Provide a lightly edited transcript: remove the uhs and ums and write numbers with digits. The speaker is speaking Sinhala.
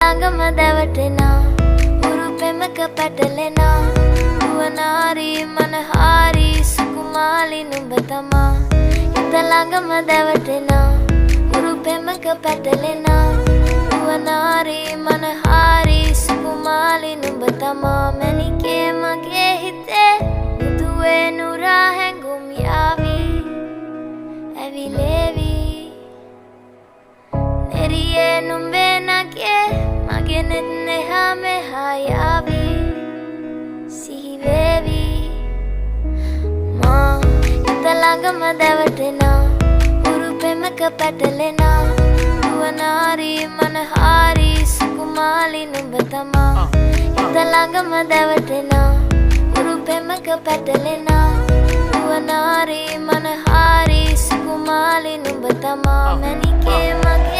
ළඟම දැවටෙනා උරු පෙමක පැටලෙනා නුවනාරි මනහාරි සුකුමාලි නුඹ තමා හිත ළඟම දැවටෙනා උරු පෙමක පැටලෙනා නුවනාරි මනහාරි සුකුමාලි නුඹ තමා මැණිකේ මගේ හිතේ මුදුවේ නුරා හැඟුම් යාවි ඇවිලේවි නෙරියේ නුඹේ නගේ මගේ නෙත් neha meha yavi sihivevi ma හිත ළඟම දැවටෙනා උරු පෙමක පැටලෙනා නුවනාරි මනහාරි සුකුමාලි නුඹ තමා හිත ළඟම දැවටෙනා උරු පෙමක පැටලෙනා නුවනාරි මනහාරි සුකුමාලි නුඹ තමා මැණිකේ මගේ